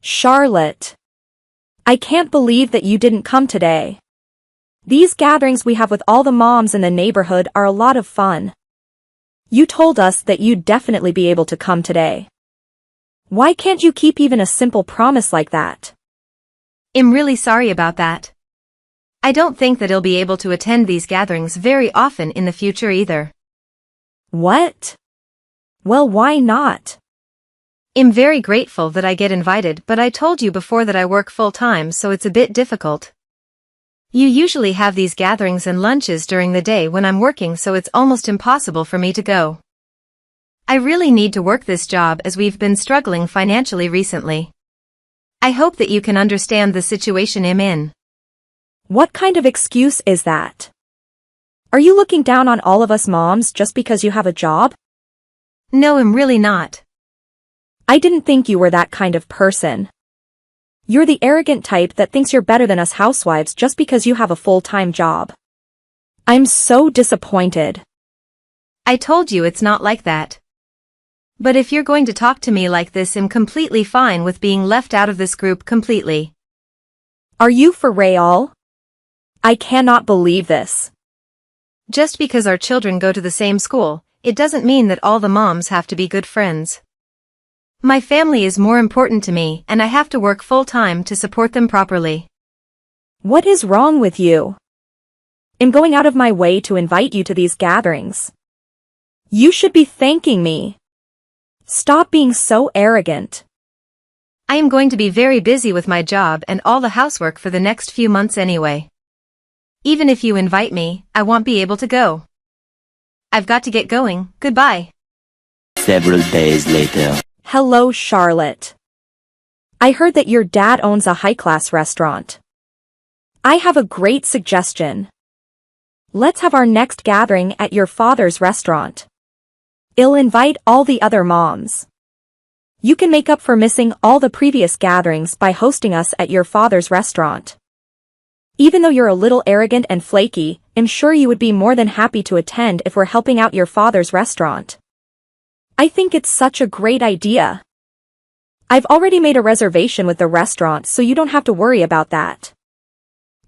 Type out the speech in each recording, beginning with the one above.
Charlotte. I can't believe that you didn't come today. These gatherings we have with all the moms in the neighborhood are a lot of fun. You told us that you'd definitely be able to come today. Why can't you keep even a simple promise like that? I'm really sorry about that. I don't think that I'll be able to attend these gatherings very often in the future either. What? Well, why not? I'm very grateful that I get invited, but I told you before that I work full-time, so it's a bit difficult. You usually have these gatherings and lunches during the day when I'm working, so it's almost impossible for me to go. I really need to work this job as we've been struggling financially recently. I hope that you can understand the situation I'm in. What kind of excuse is that? Are you looking down on all of us moms just because you have a job? No, I'm really not. I didn't think you were that kind of person. You're the arrogant type that thinks you're better than us housewives just because you have a full-time job. I'm so disappointed. I told you it's not like that. But if you're going to talk to me like this, I'm completely fine with being left out of this group completely. Are you for real? I cannot believe this. Just because our children go to the same school, it doesn't mean that all the moms have to be good friends. My family is more important to me, and I have to work full-time to support them properly. What is wrong with you? I'm going out of my way to invite you to these gatherings. You should be thanking me. Stop being so arrogant. I am going to be very busy with my job and all the housework for the next few months anyway. Even if you invite me, I won't be able to go. I've got to get going. Goodbye. Several days later. Hello, Charlotte. I heard that your dad owns a high-class restaurant. I have a great suggestion. Let's have our next gathering at your father's restaurant. I'll invite all the other moms. You can make up for missing all the previous gatherings by hosting us at your father's restaurant. Even though you're a little arrogant and flaky, I'm sure you would be more than happy to attend if we're helping out your father's restaurant. I think it's such a great idea. I've already made a reservation with the restaurant, so you don't have to worry about that.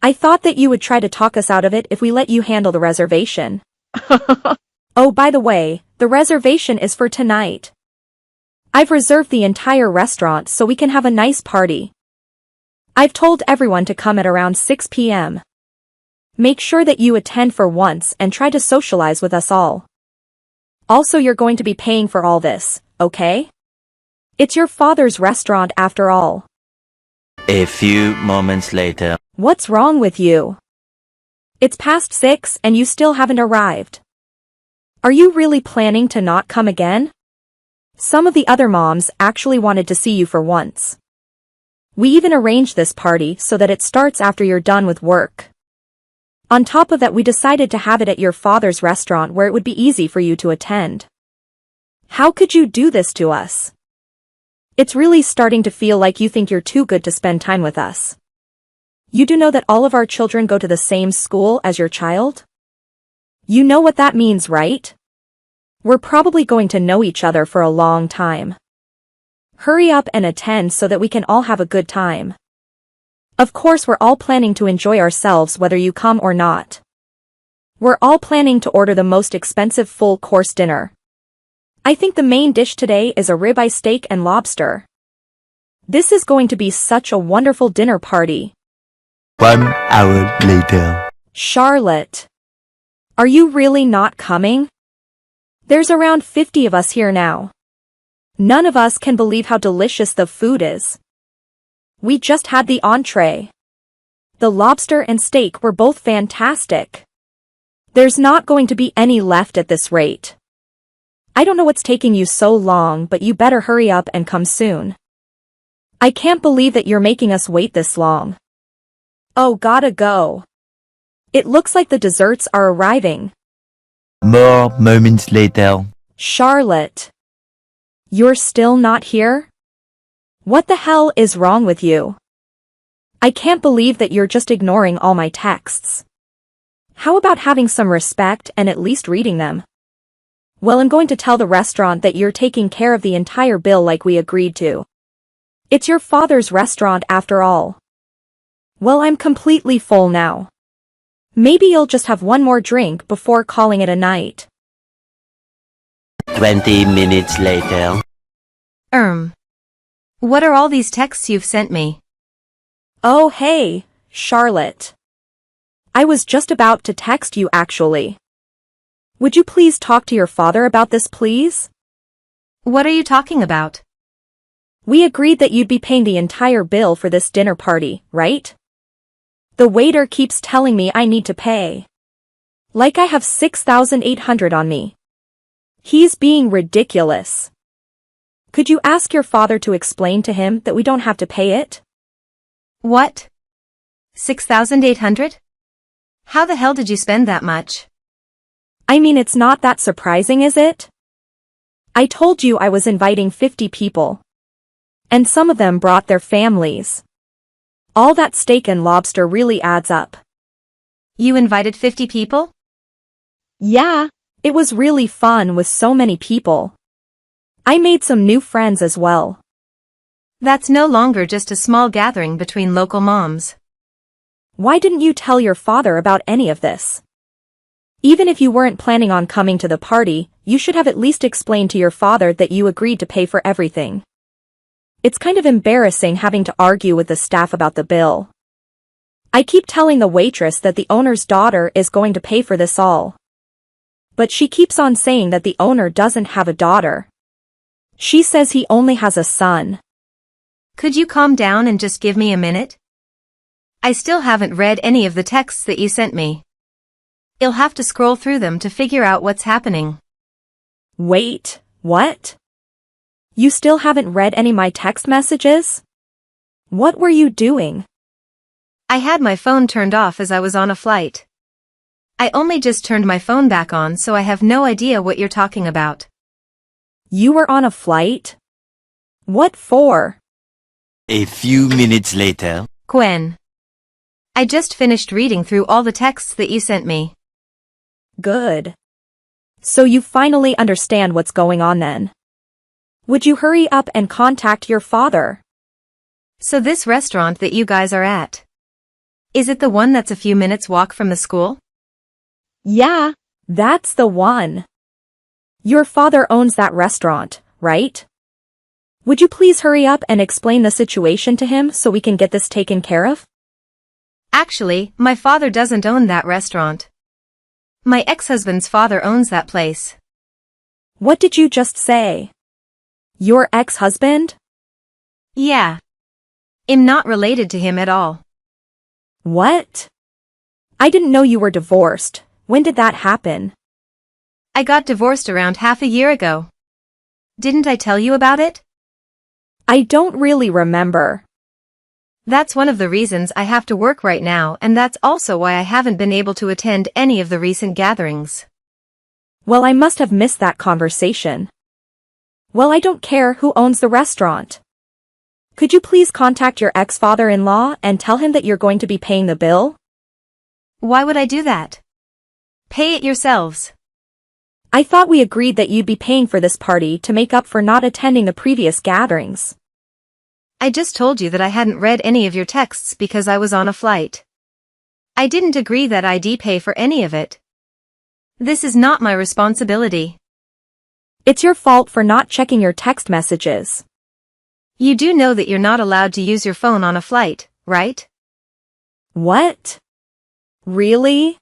I thought that you would try to talk us out of it if we let you handle the reservation. Oh, by the way, the reservation is for tonight. I've reserved the entire restaurant so we can have a nice party. I've told everyone to come at around 6 p.m. Make sure that you attend for once and try to socialize with us all. Also, you're going to be paying for all this, okay? It's your father's restaurant after all. A few moments later. What's wrong with you? It's past 6 and you still haven't arrived. Are you really planning to not come again? Some of the other moms actually wanted to see you for once. We even arranged this party so that it starts after you're done with work. On top of that, we decided to have it at your father's restaurant where it would be easy for you to attend. How could you do this to us? It's really starting to feel like you think you're too good to spend time with us. You do know that all of our children go to the same school as your child? You know what that means, right? We're probably going to know each other for a long time. Hurry up and attend so that we can all have a good time. Of course, we're all planning to enjoy ourselves whether you come or not. We're all planning to order the most expensive full-course dinner. I think the main dish today is a ribeye steak and lobster. This is going to be such a wonderful dinner party. 1 hour later. Charlotte. Are you really not coming? There's around 50 of us here now. None of us can believe how delicious the food is. We just had the entree. The lobster and steak were both fantastic. There's not going to be any left at this rate. I don't know what's taking you so long, but you better hurry up and come soon. I can't believe that you're making us wait this long. Oh, gotta go. It looks like the desserts are arriving. More moments later. Charlotte. You're still not here? What the hell is wrong with you? I can't believe that you're just ignoring all my texts. How about having some respect and at least reading them? Well, I'm going to tell the restaurant that you're taking care of the entire bill like we agreed to. It's your father's restaurant after all. Well, I'm completely full now. Maybe you'll just have one more drink before calling it a night. 20 minutes later. What are all these texts you've sent me? Oh hey, Charlotte. I was just about to text you actually. Would you please talk to your father about this please? What are you talking about? We agreed that you'd be paying the entire bill for this dinner party, right? The waiter keeps telling me I need to pay. Like I have 6,800 on me. He's being ridiculous. Could you ask your father to explain to him that we don't have to pay it? What? 6,800? How the hell did you spend that much? I mean, it's not that surprising, is it? I told you I was inviting 50 people. And some of them brought their families. All that steak and lobster really adds up. You invited 50 people? Yeah, it was really fun with so many people. I made some new friends as well. That's no longer just a small gathering between local moms. Why didn't you tell your father about any of this? Even if you weren't planning on coming to the party, you should have at least explained to your father that you agreed to pay for everything. It's kind of embarrassing having to argue with the staff about the bill. I keep telling the waitress that the owner's daughter is going to pay for this all. But she keeps on saying that the owner doesn't have a daughter. She says he only has a son. Could you calm down and just give me a minute? I still haven't read any of the texts that you sent me. You'll have to scroll through them to figure out what's happening. Wait, what? You still haven't read any of my text messages? What were you doing? I had my phone turned off as I was on a flight. I only just turned my phone back on, so I have no idea what you're talking about. You were on a flight? What for? A few minutes later. Gwen. I just finished reading through all the texts that you sent me. Good. So you finally understand what's going on then. Would you hurry up and contact your father? So this restaurant that you guys are at, is it the one that's a few minutes walk from the school? Yeah, that's the one. Your father owns that restaurant, right? Would you please hurry up and explain the situation to him so we can get this taken care of? Actually, my father doesn't own that restaurant. My ex-husband's father owns that place. What did you just say? Your ex-husband? Yeah. I'm not related to him at all. What? I didn't know you were divorced. When did that happen? I got divorced around half a year ago. Didn't I tell you about it? I don't really remember. That's one of the reasons I have to work right now, and that's also why I haven't been able to attend any of the recent gatherings. Well, I must have missed that conversation. Well, I don't care who owns the restaurant. Could you please contact your ex-father-in-law and tell him that you're going to be paying the bill? Why would I do that? Pay it yourselves. I thought we agreed that you'd be paying for this party to make up for not attending the previous gatherings. I just told you that I hadn't read any of your texts because I was on a flight. I didn't agree that I'd pay for any of it. This is not my responsibility. It's your fault for not checking your text messages. You do know that you're not allowed to use your phone on a flight, right? What? Really?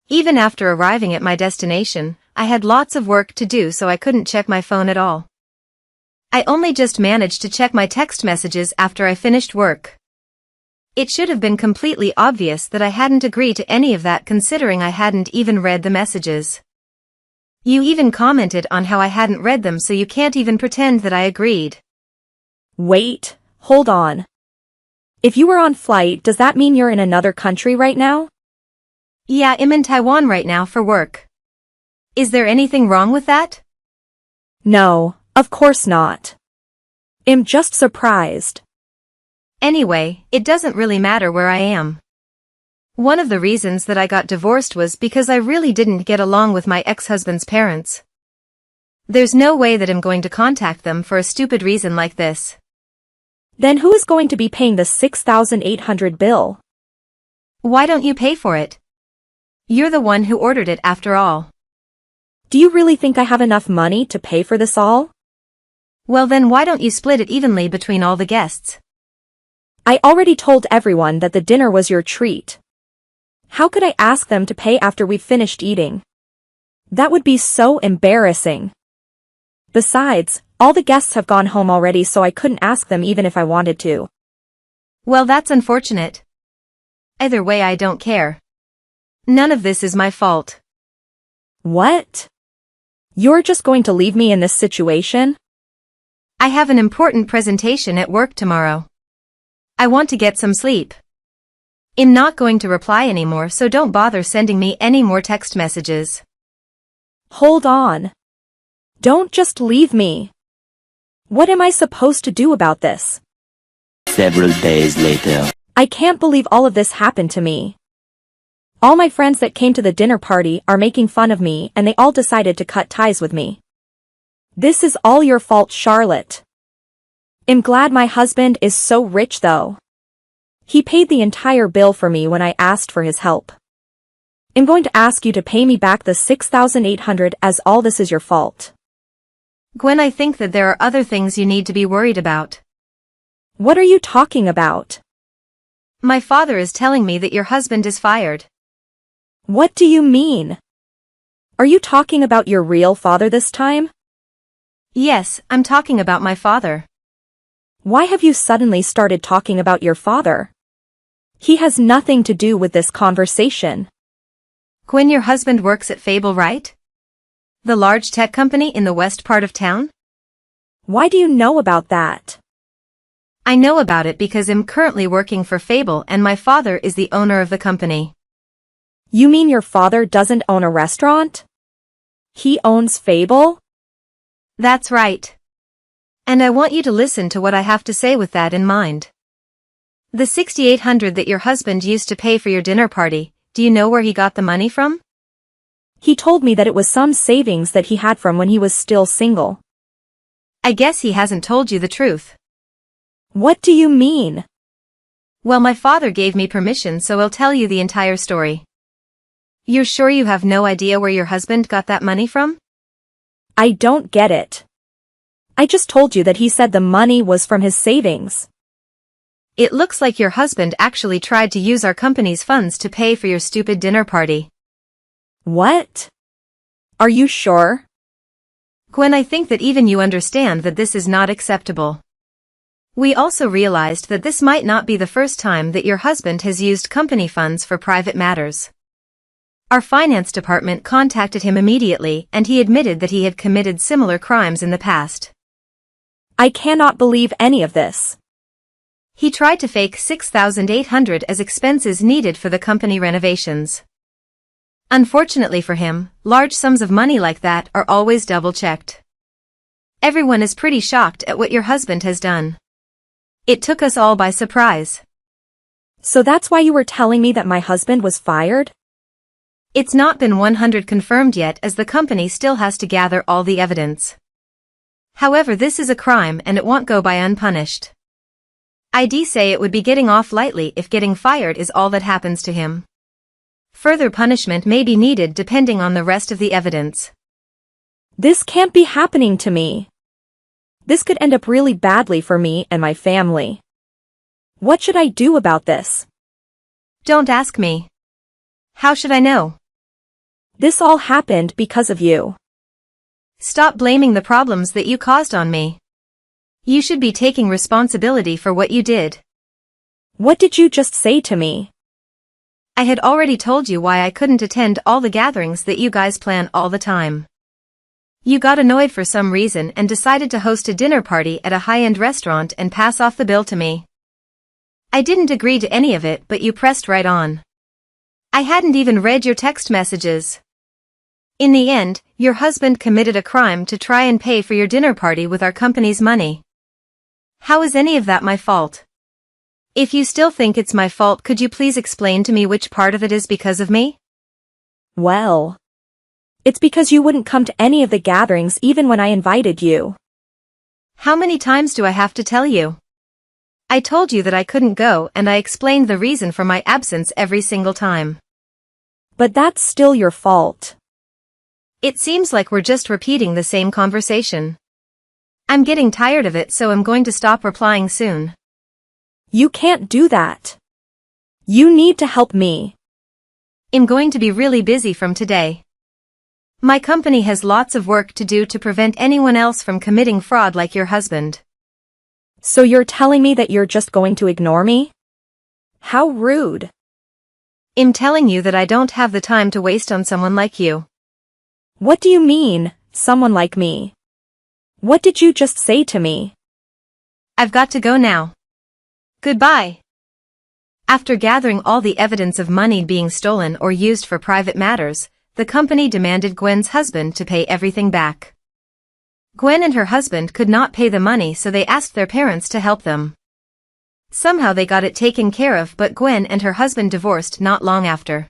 Even after arriving at my destination, I had lots of work to do, so I couldn't check my phone at all. I only just managed to check my text messages after I finished work. It should have been completely obvious that I hadn't agreed to any of that, considering I hadn't even read the messages. You even commented on how I hadn't read them, so you can't even pretend that I agreed. Wait, hold on. If you were on flight, does that mean you're in another country right now? Yeah, I'm in Taiwan right now for work. Is there anything wrong with that? No, of course not. I'm just surprised. Anyway, it doesn't really matter where I am. One of the reasons that I got divorced was because I really didn't get along with my ex-husband's parents. There's no way that I'm going to contact them for a stupid reason like this. Then who is going to be paying the 6,800 bill? Why don't you pay for it? You're the one who ordered it after all. Do you really think I have enough money to pay for this all? Well then why don't you split it evenly between all the guests? I already told everyone that the dinner was your treat. How could I ask them to pay after we've finished eating? That would be so embarrassing. Besides, all the guests have gone home already, so I couldn't ask them even if I wanted to. Well, that's unfortunate. Either way, I don't care. None of this is my fault. What? You're just going to leave me in this situation? I have an important presentation at work tomorrow. I want to get some sleep. I'm not going to reply anymore, so don't bother sending me any more text messages. Hold on. Don't just leave me. What am I supposed to do about this? Several days later. I can't believe all of this happened to me. All my friends that came to the dinner party are making fun of me, and they all decided to cut ties with me. This is all your fault, Charlotte. I'm glad my husband is so rich though. He paid the entire bill for me when I asked for his help. I'm going to ask you to pay me back the 6,800 as all this is your fault. Gwen, I think that there are other things you need to be worried about. What are you talking about? My father is telling me that your husband is fired. What do you mean? Are you talking about your real father this time? Yes, I'm talking about my father. Why have you suddenly started talking about your father? He has nothing to do with this conversation. Gwen, your husband works at Fable, right? The large tech company in the west part of town? Why do you know about that? I know about it because I'm currently working for Fable and my father is the owner of the company. You mean your father doesn't own a restaurant? He owns Fable? That's right. And I want you to listen to what I have to say with that in mind. The 6,800 that your husband used to pay for your dinner party, do you know where he got the money from? He told me that it was some savings that he had from when he was still single. I guess he hasn't told you the truth. What do you mean? Well, my father gave me permission, so I'll tell you the entire story. You're sure you have no idea where your husband got that money from? I don't get it. I just told you that he said the money was from his savings. It looks like your husband actually tried to use our company's funds to pay for your stupid dinner party. What? Are you sure? Gwen, I think that even you understand that this is not acceptable. We also realized that this might not be the first time that your husband has used company funds for private matters. Our finance department contacted him immediately and he admitted that he had committed similar crimes in the past. I cannot believe any of this. He tried to fake 6,800 as expenses needed for the company renovations. Unfortunately for him, large sums of money like that are always double-checked. Everyone is pretty shocked at what your husband has done. It took us all by surprise. So that's why you were telling me that my husband was fired? It's not been 100% confirmed yet as the company still has to gather all the evidence. However, this is a crime and it won't go by unpunished. I'd say it would be getting off lightly if getting fired is all that happens to him. Further punishment may be needed depending on the rest of the evidence. This can't be happening to me. This could end up really badly for me and my family. What should I do about this? Don't ask me. How should I know? This all happened because of you. Stop blaming the problems that you caused on me. You should be taking responsibility for what you did. What did you just say to me? I had already told you why I couldn't attend all the gatherings that you guys plan all the time. You got annoyed for some reason and decided to host a dinner party at a high-end restaurant and pass off the bill to me. I didn't agree to any of it, but you pressed right on. I hadn't even read your text messages. In the end, your husband committed a crime to try and pay for your dinner party with our company's money. How is any of that my fault? If you still think it's my fault, could you please explain to me which part of it is because of me? Well, it's because you wouldn't come to any of the gatherings even when I invited you. How many times do I have to tell you? I told you that I couldn't go and I explained the reason for my absence every single time. But that's still your fault. It seems like we're just repeating the same conversation. I'm getting tired of it, so I'm going to stop replying soon. You can't do that. You need to help me. I'm going to be really busy from today. My company has lots of work to do to prevent anyone else from committing fraud like your husband. So you're telling me that you're just going to ignore me? How rude. I'm telling you that I don't have the time to waste on someone like you. What do you mean, someone like me? What did you just say to me? I've got to go now. Goodbye. After gathering all the evidence of money being stolen or used for private matters, the company demanded Gwen's husband to pay everything back. Gwen and her husband could not pay the money, so they asked their parents to help them. Somehow they got it taken care of, but Gwen and her husband divorced not long after.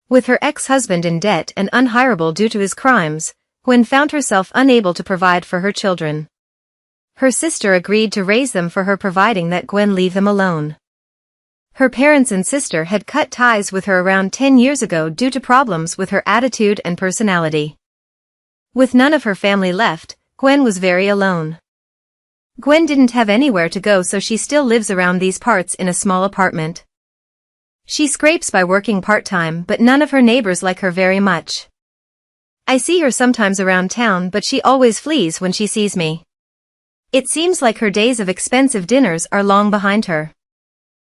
With her ex-husband in debt and unhireable due to his crimes, Gwen found herself unable to provide for her children. Her sister agreed to raise them for her, providing that Gwen leave them alone. Her parents and sister had cut ties with her around 10 years ago due to problems with her attitude and personality. With none of her family left, Gwen was very alone. Gwen didn't have anywhere to go, so she still lives around these parts in a small apartment. She scrapes by working part-time, but none of her neighbors like her very much. I see her sometimes around town, but she always flees when she sees me. It seems like her days of expensive dinners are long behind her.